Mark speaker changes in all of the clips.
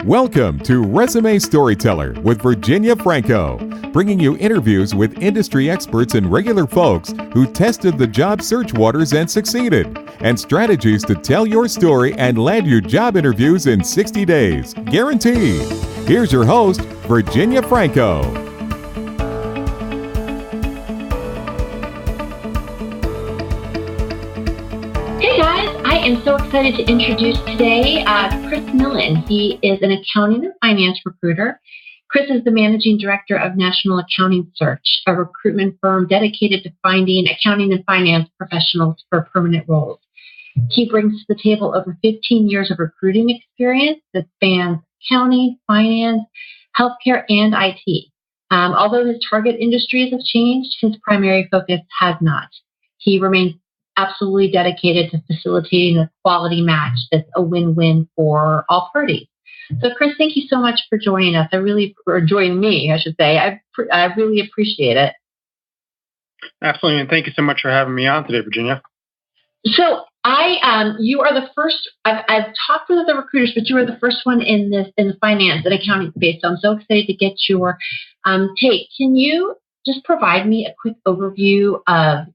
Speaker 1: Welcome to Resume Storyteller with Virginia Franco, bringing you interviews with industry experts and regular folks who tested the job search waters and succeeded, and strategies to tell your story and land your job interviews in 60 days, guaranteed. Here's your host, Virginia Franco.
Speaker 2: I am so excited to introduce today Chris Millen. He is an accounting and finance recruiter. Chris is the managing director of National Accounting Search, a recruitment firm dedicated to finding accounting and finance professionals for permanent roles. He brings to the table over 15 years of recruiting experience that spans accounting, finance, healthcare, and IT. Although his target industries have changed, his primary focus has not. He remains absolutely dedicated to facilitating a quality match that's a win-win for all parties. So, Chris, thank you so much for joining us. Or joining me, I should say. I really appreciate it.
Speaker 3: Absolutely, and thank you so much for having me on today, Virginia.
Speaker 2: So, you are the first. I've talked with other recruiters, but you are the first one in the finance and accounting space. So, I'm so excited to get your take. Can you just provide me a quick overview of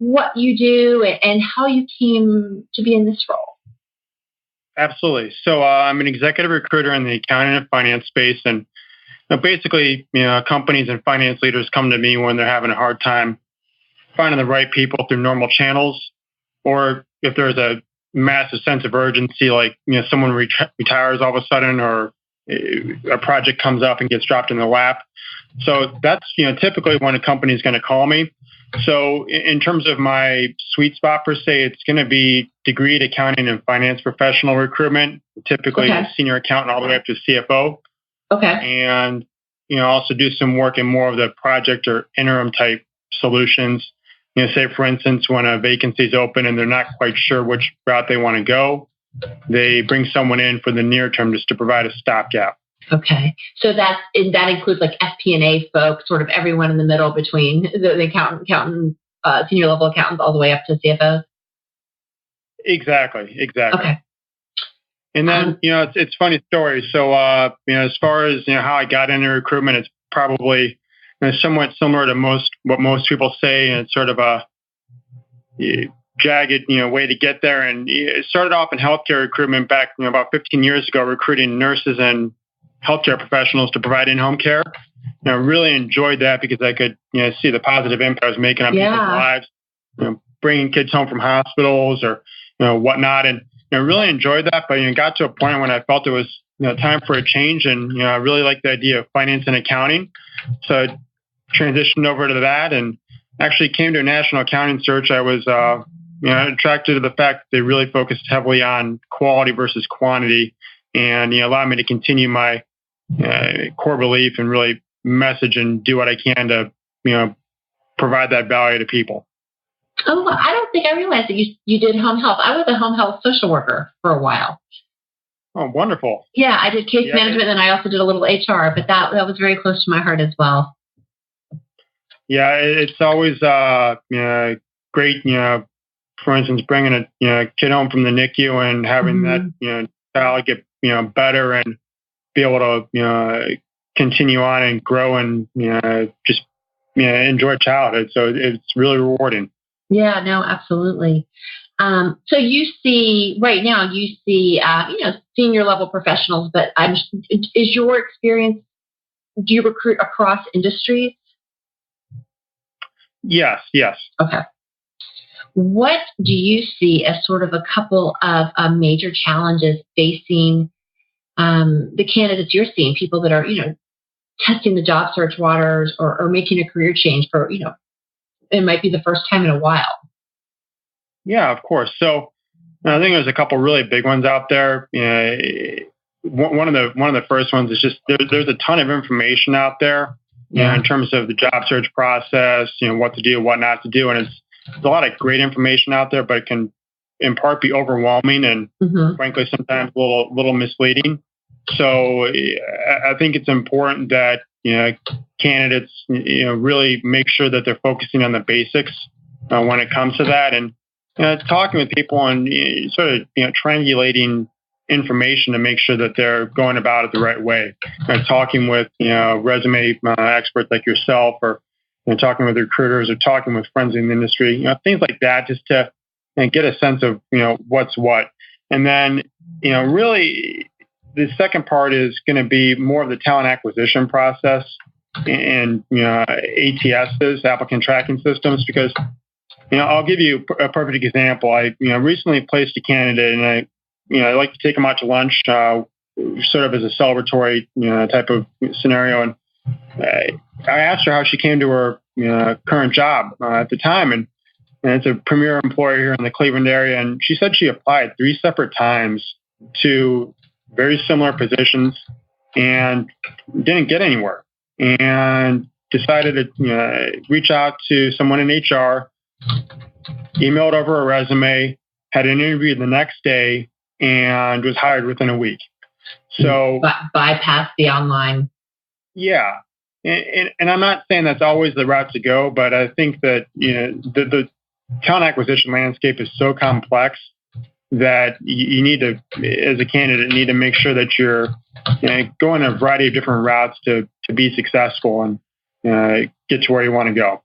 Speaker 2: what you do and how you came to be in this role?
Speaker 3: Absolutely. So I'm an executive recruiter in the accounting and finance space. And basically, companies and finance leaders come to me when they're having a hard time finding the right people through normal channels, or if there's a massive sense of urgency, like someone retires all of a sudden, or a project comes up and gets dropped in their lap. So that's typically when a company is going to call me. So in terms of my sweet spot, per se, it's going to be degreed accounting and finance professional recruitment, typically a senior accountant all the way up to CFO.
Speaker 2: Okay.
Speaker 3: And, also do some work in more of the project or interim type solutions. Say, for instance, when a vacancy is open and they're not quite sure which route they want to go, they bring someone in for the near term just to provide a stopgap.
Speaker 2: Okay. So that includes like FP&A folks, sort of everyone in the middle between the accountant, senior level accountants all the way up to CFOs?
Speaker 3: Exactly.
Speaker 2: Okay.
Speaker 3: And then, it's a funny story. So, as far as, how I got into recruitment, it's probably somewhat similar to what most people say. And it's sort of a jagged, way to get there. And it started off in healthcare recruitment back, about 15 years ago, recruiting nurses and healthcare professionals to provide in-home care. I really enjoyed that because I could, see the positive impact I was making on people's lives, bringing kids home from hospitals or, whatnot. And I really enjoyed that, but got to a point when I felt it was, time for a change. And, I really liked the idea of finance and accounting. So I transitioned over to that and actually came to a national accounting search. I was, attracted to the fact that they really focused heavily on quality versus quantity, and allowed me to continue my core belief and really message and do what I can to provide that value to people.
Speaker 2: Oh, well, I don't think I realized that you did home health. I was a home health social worker for a while.
Speaker 3: Oh, wonderful.
Speaker 2: Yeah, I did case management, and I also did a little HR, but that was very close to my heart as well.
Speaker 3: Yeah, it's always great. For instance, bringing a kid home from the NICU and having that child get better and be able to continue on and grow and just enjoy childhood. So it's really rewarding. Yeah,
Speaker 2: no, absolutely. So you see right now, senior level professionals, but is your experience? Do you recruit across industries?
Speaker 3: Yes.
Speaker 2: Okay. What do you see as sort of a couple of major challenges facing the candidates you're seeing, people that are, testing the job search waters or making a career change for, it might be the first time in a while?
Speaker 3: Yeah, of course. So I think there's a couple really big ones out there. One of the first ones is just there's a ton of information out there in terms of the job search process, what to do, what not to do. And there's a lot of great information out there, but it can in part be overwhelming and frankly sometimes a little misleading. So I think it's important that candidates really make sure that they're focusing on the basics when it comes to that, and talking with people and sort of triangulating information to make sure that they're going about it the right way. Talking with resume experts like yourself, or talking with recruiters, or talking with friends in the industry, things like that, just to get a sense of what's what. And then really the second part is going to be more of the talent acquisition process and ATSs, applicant tracking systems, because I'll give you a perfect example. I recently placed a candidate, and I like to take them out to lunch, sort of as a celebratory type of scenario. And I asked her how she came to her current job at the time, and it's a premier employer here in the Cleveland area. And she said she applied 3 separate times to very similar positions and didn't get anywhere, and decided to reach out to someone in HR, emailed over a resume, had an interview the next day, and was hired within a week. So
Speaker 2: bypass the online.
Speaker 3: Yeah. And I'm not saying that's always the route to go, but I think that the talent acquisition landscape is so complex that you need to, as a candidate, need to make sure that you're going a variety of different routes to be successful and get to where you want to go.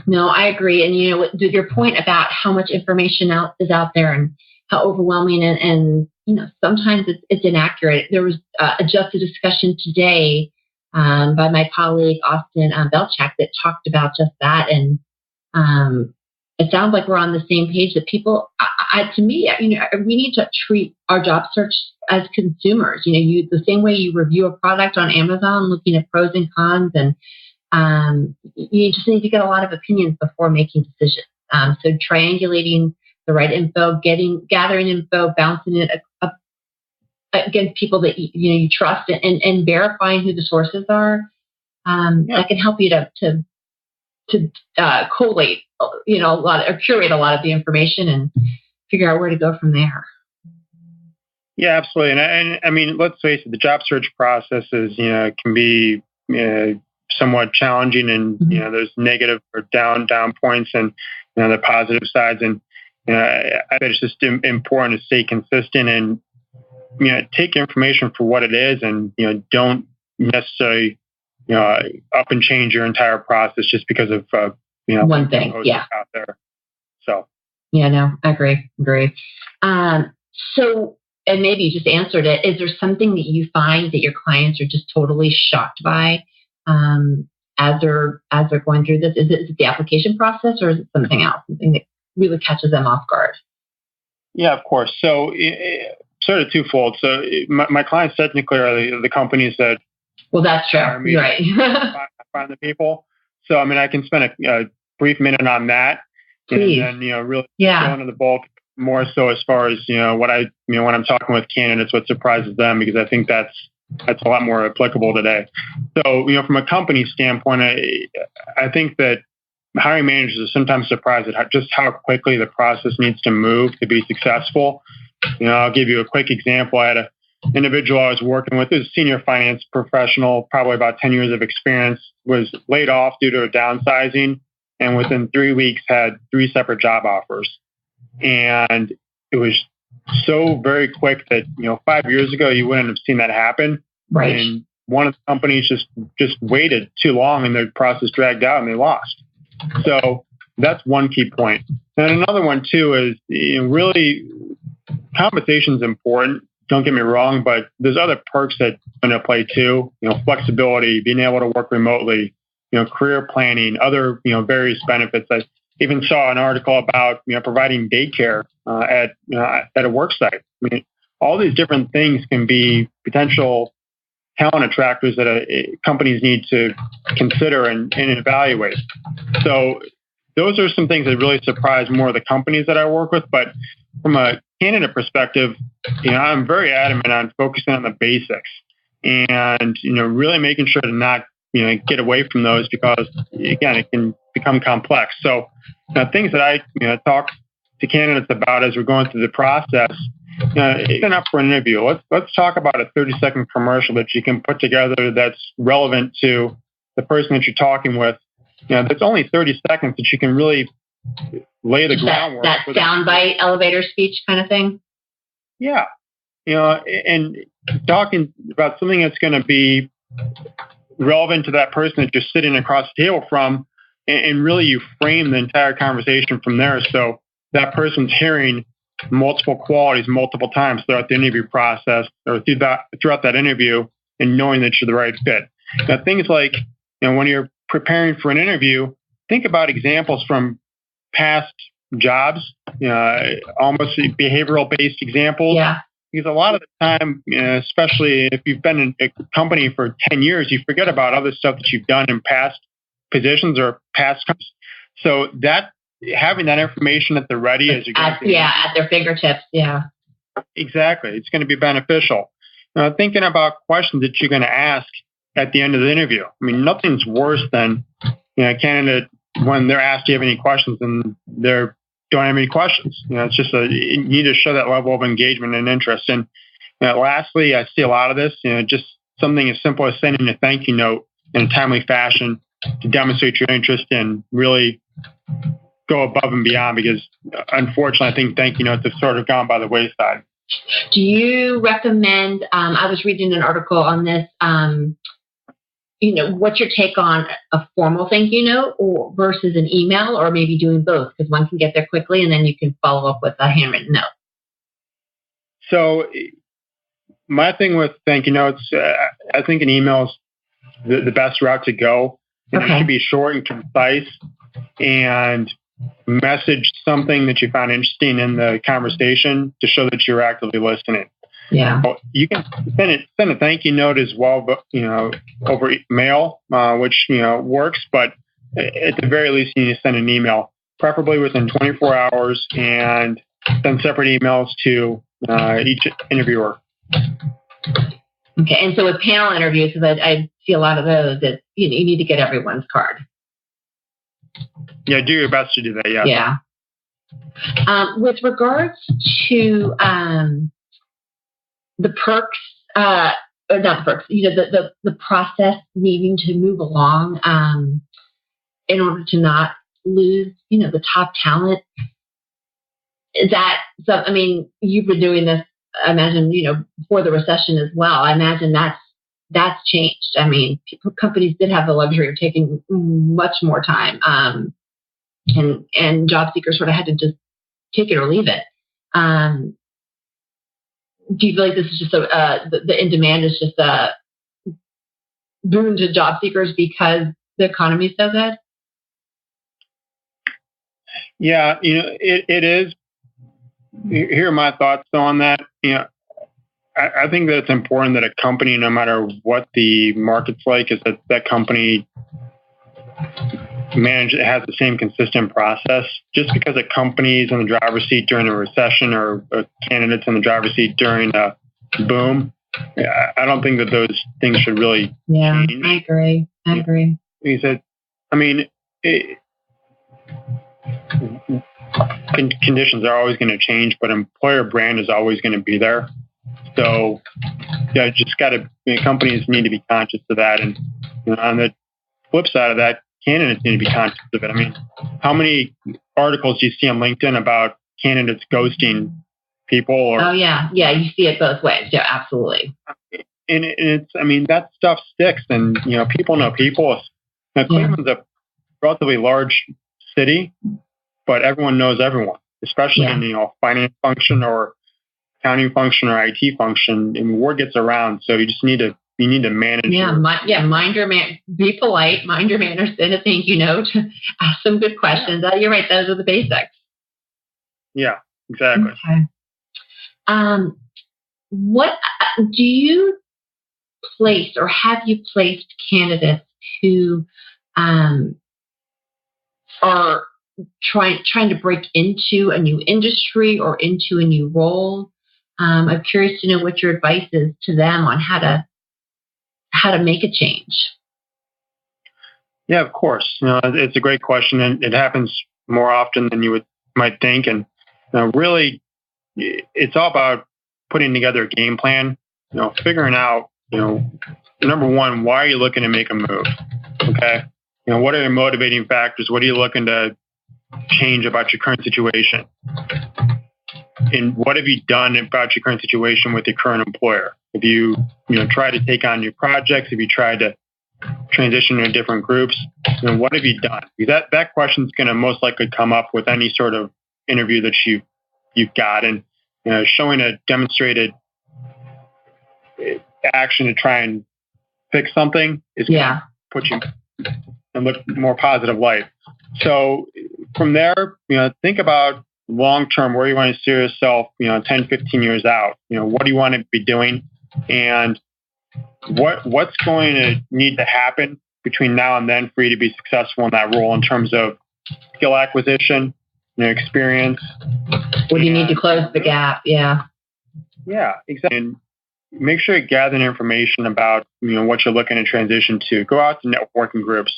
Speaker 2: No, I agree. And your point about how much information is out there and how overwhelming and sometimes it's inaccurate. There was just a discussion today by my colleague Austin Belchak that talked about just that, and it sounds like we're on the same page. That people, to me, we need to treat our job search as consumers. The same way you review a product on Amazon, looking at pros and cons, and you just need to get a lot of opinions before making decisions. So triangulating the right info, gathering info, bouncing it up against people that you trust, and verifying who the sources are. That can help you to collate, a lot, or curate a lot of the information and figure out where to go from there.
Speaker 3: Yeah, absolutely. And I mean, let's face it, the job search processes, can be somewhat challenging, and there's negative or down points, and the positive sides. And I bet it's just important to stay consistent and take information for what it is, and don't necessarily up and change your entire process just because of
Speaker 2: one thing
Speaker 3: out there. So
Speaker 2: no, I agree. So, and maybe you just answered it. Is there something that you find that your clients are just totally shocked by as they're going through this? Is it the application process, or is it something else, something that really catches them off guard?
Speaker 3: Yeah, of course. So sort of twofold. So my clients technically are the companies that.
Speaker 2: Well, that's true. Right.
Speaker 3: Find the people. So, I mean, I can spend a brief minute on that.
Speaker 2: Please.
Speaker 3: And then, really go into the bulk more so as far as, what when I'm talking with candidates, what surprises them, because I think that's a lot more applicable today. So, from a company standpoint, I think that hiring managers are sometimes surprised at just how quickly the process needs to move to be successful. I'll give you a quick example. I had an individual I was working with, who's a senior finance professional, probably about 10 years of experience, was laid off due to a downsizing, and within 3 weeks had 3 separate job offers. And it was so very quick that, 5 years ago, you wouldn't have seen that happen.
Speaker 2: Right.
Speaker 3: And one of the companies just waited too long, and their process dragged out, and they lost. So that's one key point. And another one too is, really, compensation is important. Don't get me wrong, but there's other perks that come into play too. Flexibility, being able to work remotely, career planning, other, various benefits. I even saw an article about, providing daycare at a work site. I mean, all these different things can be potential talent attractors that companies need to consider and evaluate. So those are some things that really surprise more of the companies that I work with. But from a candidate perspective, I'm very adamant on focusing on the basics and, really making sure to not, get away from those, because, again, it can become complex. So things that I talk to candidates about as we're going through the process, it's up for an interview. Let's talk about a 30-second commercial that you can put together that's relevant to the person that you're talking with. That's only 30 seconds that you can really lay the groundwork.
Speaker 2: That soundbite elevator speech kind of thing?
Speaker 3: Yeah. and talking about something that's going to be relevant to that person that you're sitting across the table from, and really you frame the entire conversation from there. So that person's hearing multiple qualities multiple times throughout the interview process or throughout that interview, and knowing that you're the right fit. Now, things like, when you're preparing for an interview, think about examples from past jobs, almost behavioral-based examples.
Speaker 2: Yeah.
Speaker 3: Because a lot of the time, especially if you've been in a company for 10 years, you forget about other stuff that you've done in past positions or past companies. So that having that information at the ready as you go.
Speaker 2: At their fingertips. Yeah.
Speaker 3: Exactly. It's going to be beneficial. Thinking about questions that you're going to ask at the end of the interview. I mean, nothing's worse than a candidate when they're asked, do you have any questions? And they don't have any questions. It's just you need to show that level of engagement and interest. And lastly, I see a lot of this, just something as simple as sending a thank you note in a timely fashion to demonstrate your interest and really go above and beyond, because unfortunately, I think thank you notes have sort of gone by the wayside.
Speaker 2: Do you recommend, I was reading an article on this, what's your take on a formal thank you note versus an email, or maybe doing both? Because one can get there quickly and then you can follow up with a handwritten note.
Speaker 3: So my thing with thank you notes, I think an email is the best route to go. And It should be short and concise and message something that you found interesting in the conversation to show that you're actively listening.
Speaker 2: Yeah.
Speaker 3: You can send a thank you note as well, but over mail, which works. But at the very least, you need to send an email, preferably within 24 hours, and send separate emails to each interviewer.
Speaker 2: Okay, and so with panel interviews, because I see a lot of those, that you need to get everyone's card.
Speaker 3: Yeah, do your best to do that. Yeah.
Speaker 2: Yeah. With regards to the perks, or not the perks, the process needing to move along in order to not lose, the top talent. Is that so? I mean, you've been doing this, I imagine, before the recession as well. I imagine that's changed. I mean, companies did have the luxury of taking much more time, and job seekers sort of had to just take it or leave it. Do you feel like this is just the in demand is just a boon to job seekers because the economy is so good?
Speaker 3: Yeah, it is. Here are my thoughts on that. I think that it's important that a company, no matter what the market's like, is that company has the same consistent process. Just because a company is in the driver's seat during a recession or a candidate's in the driver's seat during a boom, I don't think that those things should really change.
Speaker 2: I agree.
Speaker 3: He said, I mean, conditions are always going to change, but employer brand is always going to be there. So, just companies need to be conscious of that. And on the flip side of that, candidates need to be conscious of it. I mean, how many articles do you see on LinkedIn about candidates ghosting people?
Speaker 2: Oh yeah, you see it both ways. Yeah, absolutely.
Speaker 3: And it's, I mean, that stuff sticks, and people know people. Now, Cleveland's a relatively large city, but everyone knows everyone, especially in finance function or accounting function or IT function. And word gets around, so you need to manage. Be polite, mind your manners, send a thank you note, ask some good questions. You're right; those are the basics. Yeah, exactly.
Speaker 2: Okay. What do you place, or have you placed candidates who are trying to break into a new industry or into a new role? I'm curious to know what your advice is to them on how to make a change.
Speaker 3: Yeah, of course. It's a great question, and it happens more often than you might think. And really, it's all about putting together a game plan. Figuring out, number one, why are you looking to make a move? Okay. What are your motivating factors? What are you looking to change about your current situation? and what have you done about your current situation with your current employer? Have you tried to take on new projects? Have you tried to transition to different groups? What have you done? Because that question is going to most likely come up with any sort of interview that you've got, and showing a demonstrated action to try and fix something is going to put you in a more positive light. So from there, think about long term, where you want to see yourself, 10, 15 years out. What do you want to be doing, and what's going to need to happen between now and then for you to be successful in that role in terms of skill acquisition, experience.
Speaker 2: What do you need to close the gap? Yeah,
Speaker 3: exactly. And make sure you gather information about what you're looking to transition to. Go out to networking groups.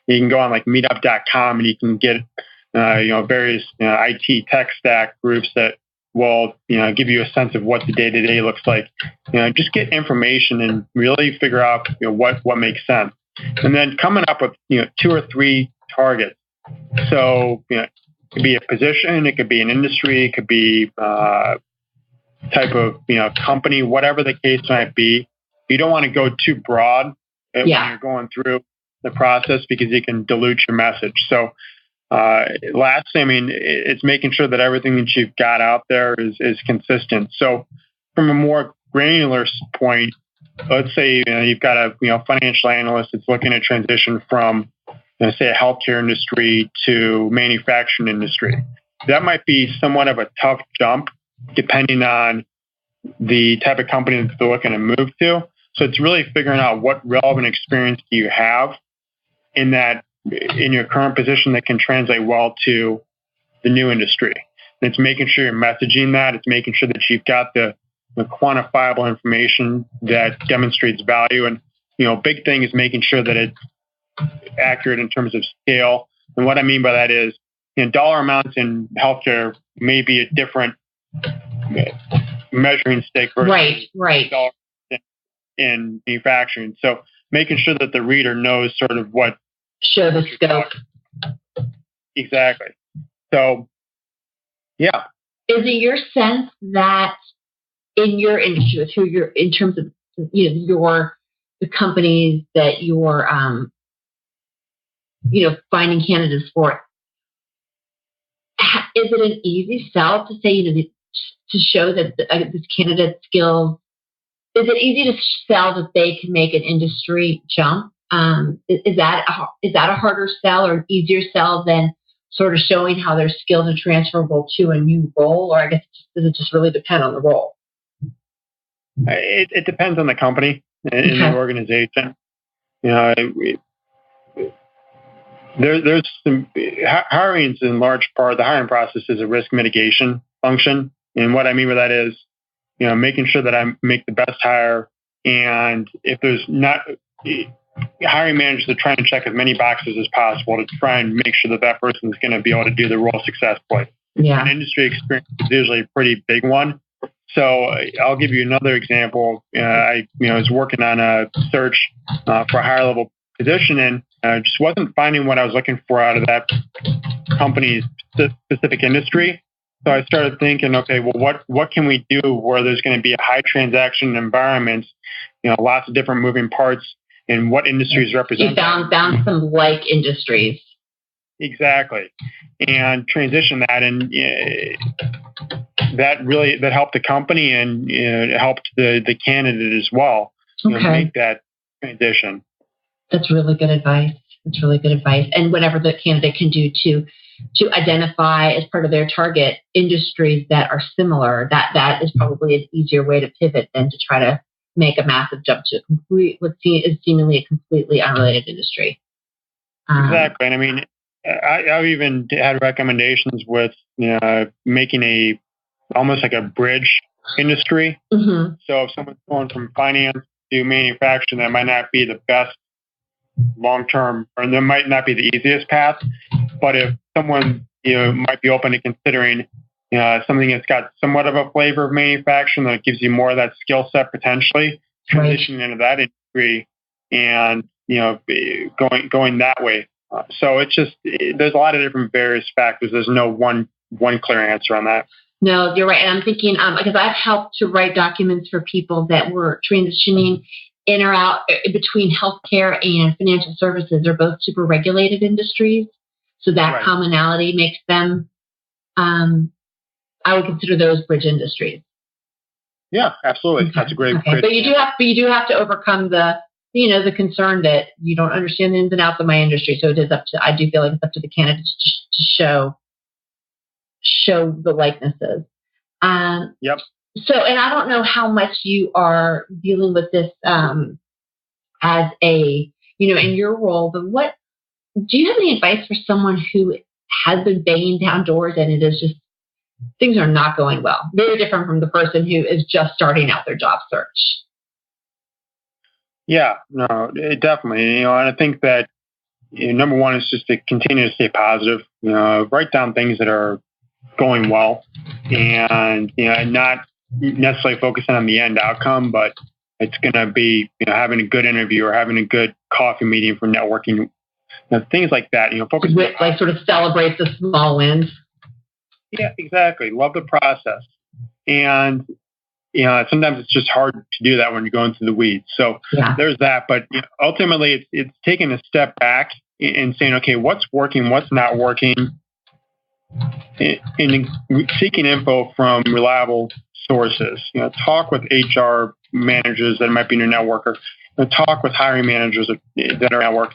Speaker 3: You can go on like meetup.com and you can get various IT tech stack groups that will give you a sense of what the day-to-day looks like. Just get information and really figure out what makes sense, and then coming up with 2 or 3 targets. So it could be a position, it could be an industry, it could be type of company, whatever the case might be. You don't want to go too broad when you're going through the process, because you can dilute your message. So lastly, it's making sure that everything that you've got out there is consistent. So from a more granular point, let's say you've got a financial analyst that's looking at transition from say a healthcare industry to manufacturing industry. That might be somewhat of a tough jump depending on the type of company that they're looking to move to. So it's really figuring out what relevant experience do you have in your current position that can translate well to the new industry. And it's making sure you're messaging that. It's making sure that you've got the quantifiable information that demonstrates value. And, big thing is making sure that it's accurate in terms of scale. And what I mean by that is, dollar amounts in healthcare may be a different measuring stick versus dollars in manufacturing. So making sure that the reader knows sort of what
Speaker 2: show the scope.
Speaker 3: Exactly. So, yeah.
Speaker 2: Is it your sense that in your industry, in terms of the companies that you're finding candidates for, is it an easy sell to say to show that this candidate skills? Is it easy to sell that they can make an industry jump? Is that a harder sell or an easier sell than sort of showing how their skills are transferable to a new role? Or I guess does it just really depend on the role?
Speaker 3: It depends on the company and the organization. There's some hiring is in large part, the hiring process is a risk mitigation function. And what I mean by that is, making sure that I make the best hire. And if there's not, hiring managers are trying to check as many boxes as possible to try and make sure that person is going to be able to do the role successfully.
Speaker 2: Yeah.
Speaker 3: And industry experience is usually a pretty big one. So I'll give you another example. I was working on a search for a higher level position, and just wasn't finding what I was looking for out of that company's specific industry. So I started thinking, okay, well, what can we do where there's going to be a high transaction environment, lots of different moving parts, and what industries represent?
Speaker 2: You found some like industries.
Speaker 3: Exactly, and transition that, and that helped the company, and it helped the candidate as well. Make that transition.
Speaker 2: That's really good advice. And whatever the candidate can do to identify as part of their target industries that are similar, that is probably an easier way to pivot than to try to make a massive jump to what is seemingly a completely unrelated industry.
Speaker 3: Exactly. And I've even had recommendations with making almost like a bridge industry.
Speaker 2: Mm-hmm.
Speaker 3: So if someone's going from finance to manufacturing, that might not be the best long-term, or that might not be the easiest path. But if someone might be open to considering something that's got somewhat of a flavor of manufacturing, that gives you more of that skill set potentially, transitioning into that industry and going that way. So it's just there's a lot of different various factors. There's no one clear answer on that.
Speaker 2: No, you're right. And I'm thinking, because I've helped to write documents for people that were transitioning in or out between healthcare and financial services. They're both super regulated industries. So that commonality makes them, I would consider those bridge industries.
Speaker 3: Yeah, absolutely. Okay. That's a great.
Speaker 2: But you do have to overcome the concern that you don't understand the ins and outs of my industry. So I do feel like it's up to the candidates to show the likenesses.
Speaker 3: Yep.
Speaker 2: So, and I don't know how much you are dealing with this as in your role, but do you have any advice for someone who has been banging down doors and it is just, things are not going well? Very different from the person who is just starting out their job search.
Speaker 3: Yeah, no, definitely. And I think that number one is just to continue to stay positive. Write down things that are going well, and not necessarily focusing on the end outcome, but it's going to be having a good interview or having a good coffee meeting for networking, things like that. Focus
Speaker 2: like sort of celebrate the small wins.
Speaker 3: Yeah, exactly. Love the process, and sometimes it's just hard to do that when you're going through the weeds. So there's that. But ultimately, it's taking a step back and saying, okay, what's working, what's not working, and seeking info from reliable sources. Talk with HR managers that might be in your network, or talk with hiring managers that are at work.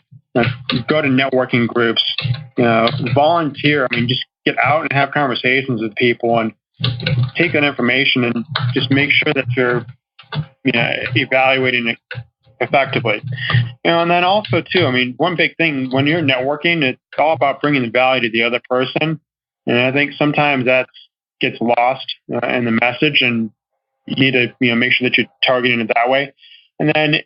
Speaker 3: Go to networking groups. Volunteer. Just get out and have conversations with people and take that information and just make sure that you're evaluating it effectively. And then also too, one big thing when you're networking, it's all about bringing the value to the other person. And I think sometimes that gets lost in the message, and you need to make sure that you're targeting it that way. And then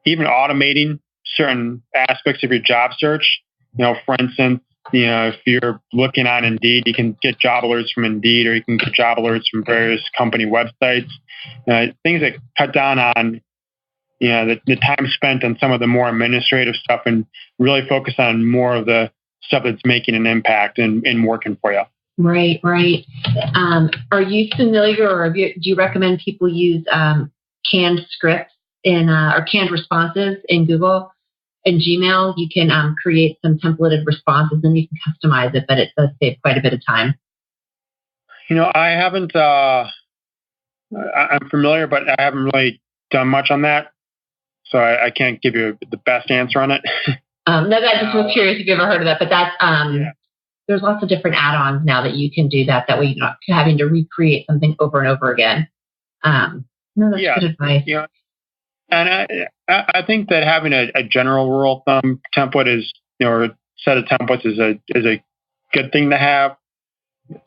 Speaker 3: even automating certain aspects of your job search. For instance, if you're looking on Indeed, you can get job alerts from Indeed, or you can get job alerts from various company websites. Things that cut down on the time spent on some of the more administrative stuff and really focus on more of the stuff that's making an impact and working for you.
Speaker 2: Right. Are you familiar, or do you recommend people use canned scripts or canned responses in Google and Gmail? You can create some templated responses and you can customize it, but it does save quite a bit of time.
Speaker 3: I haven't. I'm familiar, but I haven't really done much on that, so I can't give you the best answer on it.
Speaker 2: No, I just was curious if you ever heard of that, but that's there's lots of different add-ons now that you can do that way you're not having to recreate something over and over again. No, that's good advice.
Speaker 3: And I think that having a general rule of thumb template or set of templates is a good thing to have,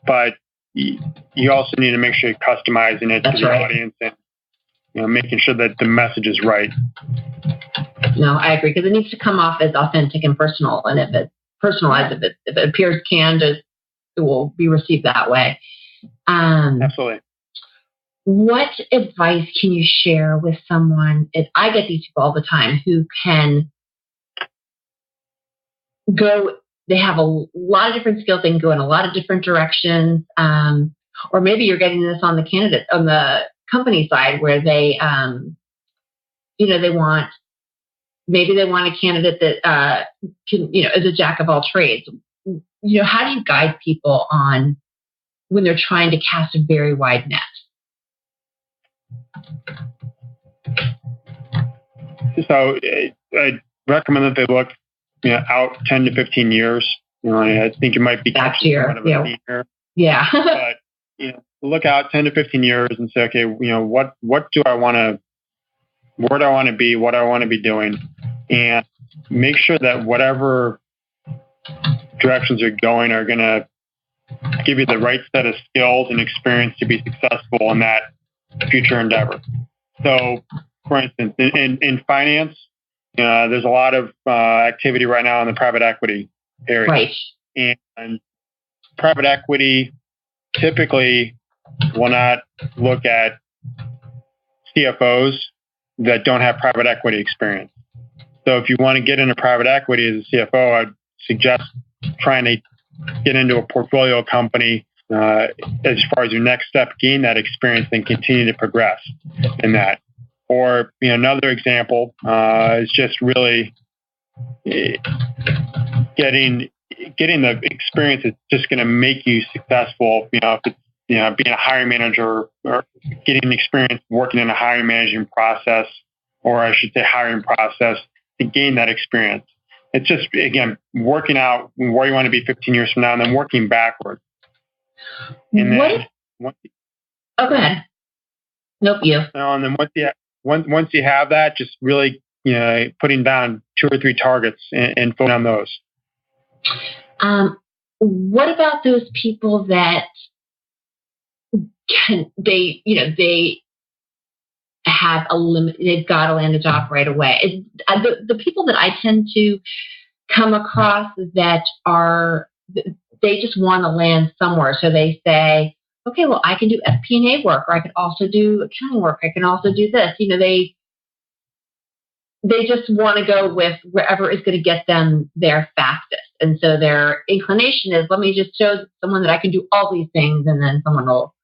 Speaker 3: but you also need to make sure you're customizing it to your audience and making sure that the message is right.
Speaker 2: No, I agree, because it needs to come off as authentic and personal, and if it's personalized, if it appears canned, it will be received that way.
Speaker 3: Absolutely.
Speaker 2: What advice can you share with someone? I get these people all the time who can go, they have a lot of different skills, they can go in a lot of different directions, or maybe you're getting this on the company side where they want a candidate that is a jack of all trades. How do you guide people on when they're trying to cast a very wide net?
Speaker 3: So I recommend that they look out 10 to 15 years. I think it might be catching one of a senior.
Speaker 2: Yeah.
Speaker 3: But look out 10 to 15 years and say, okay, what do I want to, where do I want to be, what do I want to be doing, and make sure that whatever directions you're going are going to give you the right set of skills and experience to be successful in that future endeavor. So, for instance, in finance, there's a lot of activity right now in the private equity area.
Speaker 2: Right.
Speaker 3: And private equity typically will not look at CFOs that don't have private equity experience. So if you want to get into private equity as a CFO, I'd suggest trying to get into a portfolio company as far as your next step, gain that experience and continue to progress in that. Or another example is just really getting the experience that's just going to make you successful. If it's being a hiring manager or getting experience working in a hiring management process, or I should say hiring process, to gain that experience. It's just, again, working out where you want to be 15 years from now and then working backwards. And then,
Speaker 2: go ahead. Nope, you.
Speaker 3: And then once you have that, just really putting down 2 or 3 targets and focus on those.
Speaker 2: What about those people that they have a limit? They've got to land a job right away. The people that I tend to come across that they just want to land somewhere. So they say, okay, well, I can do FP&A work, or I can also do accounting work. I can also do this. They just want to go with wherever is going to get them there fastest. And so their inclination is, let me just show someone that I can do all these things, and then someone will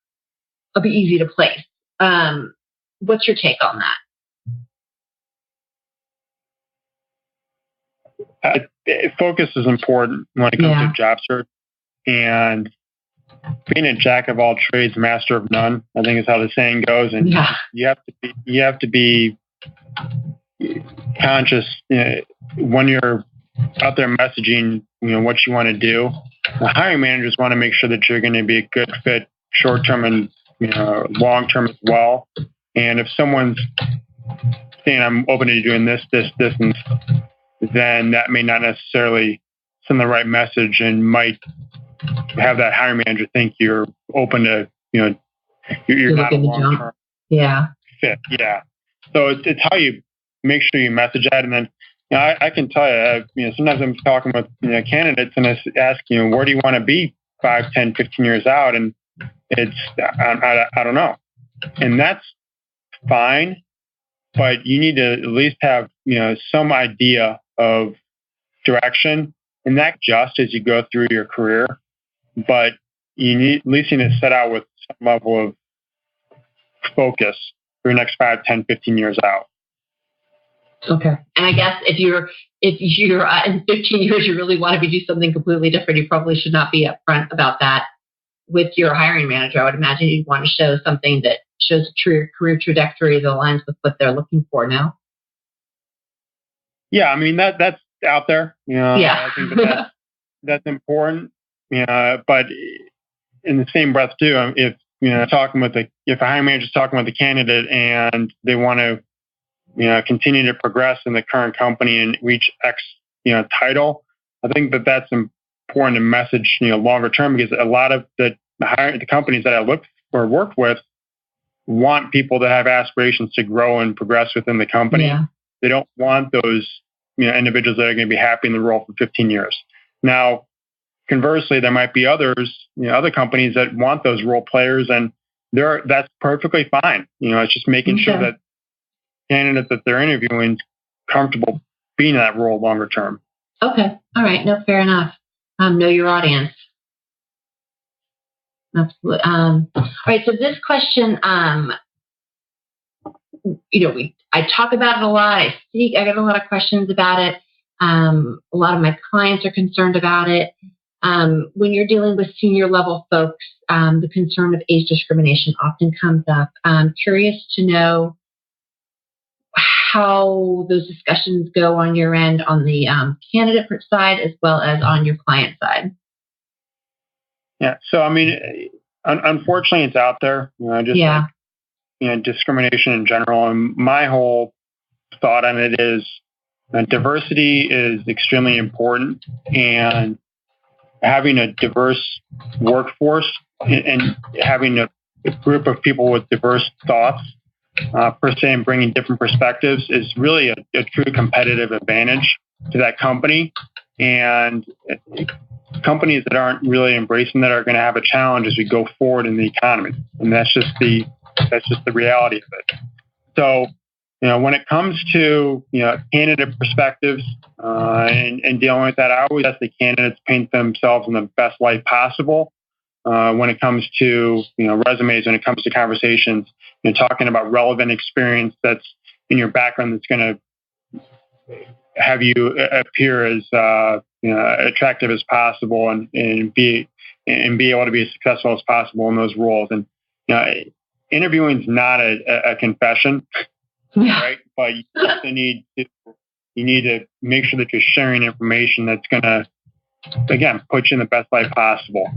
Speaker 2: be easy to place. What's your take on
Speaker 3: that? Focus is important when it comes to job search, and being a jack of all trades, master of none, I think is how the saying goes. And you have to be conscious when you're out there messaging, what you want to do. The hiring managers want to make sure that you're going to be a good fit, short term and long term as well. And if someone's saying, I'm open to doing this, and then that may not necessarily send the right message and might have that hiring manager think you're open to, you're not a long-term fit. Yeah. So it's how you make sure you message that. And then, I can tell you, sometimes I'm talking with candidates and I ask, where do you want to be 5, 10, 15 years out? And it's, I don't know. And that's fine, but you need to at least have, some idea of direction, and that just as you go through your career, but you need at least to set out with some level of focus for your next 5, 10, 15 years out.
Speaker 2: Okay. And I guess if you're in 15 years, you really want to do something completely different, you probably should not be upfront about that with your hiring manager. I would imagine you'd want to show something that shows a career trajectory that aligns with what they're looking for now.
Speaker 3: Yeah, I mean that's out there. I think that's important. But in the same breath too, if if a hiring manager is talking with a candidate and they want to continue to progress in the current company and reach X title, I think that's important to message longer term, because a lot of the companies that I look for work with want people to have aspirations to grow and progress within the company. Yeah. They don't want those individuals that are going to be happy in the role for 15 years. Now, conversely, there might be others, other companies that want those role players, and that's perfectly fine. It's just making sure that candidate that they're interviewing is comfortable being in that role longer term.
Speaker 2: Okay. All right. No, fair enough. Know your audience. Absolutely. All right. So this question, I talk about it a lot. I get a lot of questions about it. A lot of my clients are concerned about it. When you're dealing with senior level folks, the concern of age discrimination often comes up. I'm curious to know how those discussions go on your end, on the candidate side as well as on your client side.
Speaker 3: Yeah. So, I mean, unfortunately, it's out there. Discrimination in general. And my whole thought on it is diversity is extremely important, and having a diverse workforce and having a group of people with diverse thoughts, per se, and bringing different perspectives is really a true competitive advantage to that company. And companies that aren't really embracing that are going to have a challenge as we go forward in the economy. And that's just the reality of it. So, when it comes to, candidate perspectives and dealing with that, I always ask the candidates paint themselves in the best light possible. when it comes to resumes, when it comes to conversations, talking about relevant experience that's in your background that's going to have you appear as attractive as possible and be able to be as successful as possible in those roles. And interviewing is not a confession, right? But you also need to make sure that you're sharing information that's going to, again, put you in the best light possible.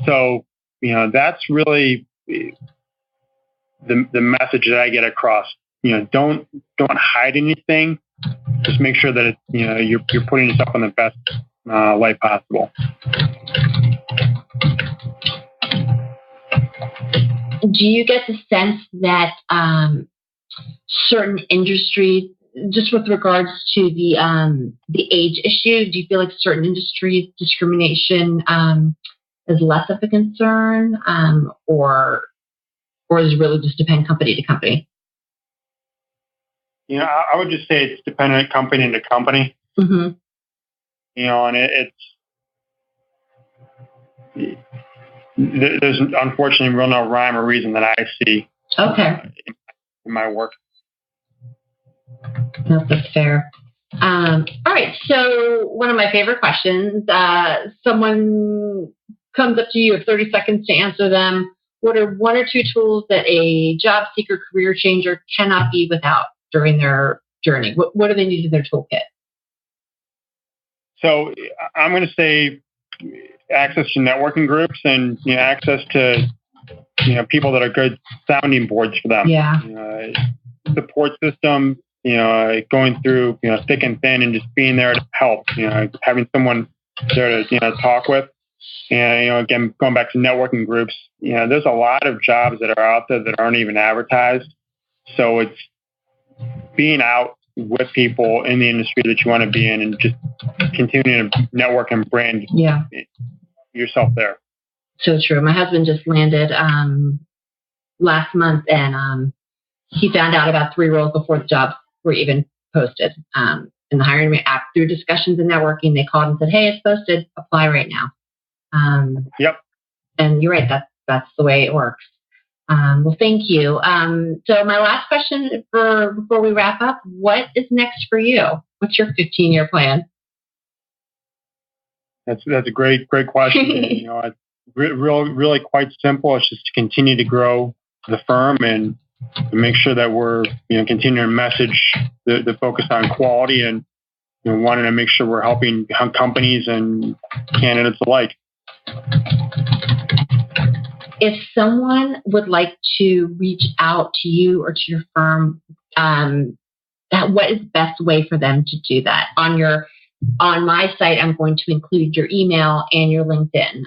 Speaker 3: So that's really the message that I get across. Don't hide anything. Just make sure that you're putting yourself in the best light possible.
Speaker 2: Do you get the sense that certain industries, just with regards to the age issue, do you feel like certain industries discrimination is less of a concern, or does it really just depend company to company?
Speaker 3: I would just say it's dependent company to company.
Speaker 2: Mm-hmm.
Speaker 3: And there's unfortunately real no rhyme or reason that I see.
Speaker 2: Okay.
Speaker 3: In my work.
Speaker 2: That's fair. All right. So one of my favorite questions, someone comes up to you, have 30 seconds to answer them. What are one or two tools that a job seeker, career changer cannot be without during their journey? What do they need in their toolkit?
Speaker 3: So I'm going to say access to networking groups and access to people that are good sounding boards for them.
Speaker 2: Yeah.
Speaker 3: Support system. Going through thick and thin and just being there to help. Having someone there to talk with. And again, going back to networking groups. There's a lot of jobs that are out there that aren't even advertised. So it's being out with people in the industry that you want to be in and just continuing to network and brand yourself there.
Speaker 2: So true. My husband just landed last month, and he found out about 3 roles before the jobs were even posted. And the hiring app, through discussions and networking, they called and said, "Hey, it's posted. Apply right now."
Speaker 3: Yep.
Speaker 2: And you're right. That's the way it works. Well, thank you. So my last question before we wrap up, what is next for you? What's your 15-year plan?
Speaker 3: That's a great question. It's really quite simple. It's just to continue to grow the firm and make sure that we're continuing to message the focus on quality and wanting to make sure we're helping companies and candidates alike.
Speaker 2: If someone would like to reach out to you or to your firm, what is the best way for them to do that? On my site, I'm going to include your email and your LinkedIn.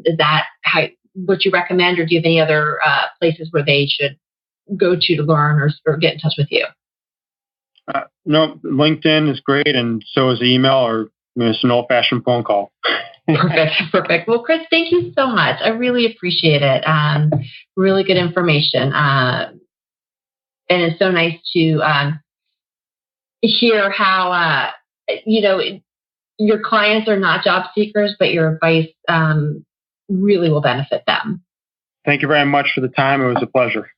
Speaker 2: Is that what you recommend, or do you have any other places where they should go to learn or get in touch with you?
Speaker 3: No, LinkedIn is great, and so is the email, or it's an old-fashioned phone call.
Speaker 2: Perfect. Well, Chris, thank you so much. I really appreciate it. Really good information. And it's so nice to hear how, your clients are not job seekers, but your advice really will benefit them.
Speaker 3: Thank you very much for the time. It was a pleasure.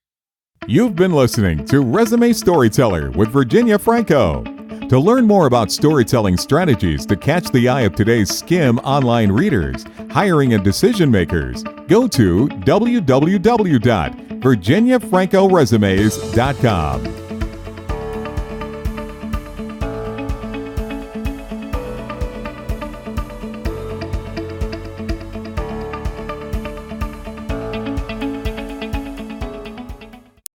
Speaker 1: You've been listening to Resume Storyteller with Virginia Franco. To learn more about storytelling strategies to catch the eye of today's SCIM online readers, hiring and decision makers, go to www.virginiafrancoresumes.com.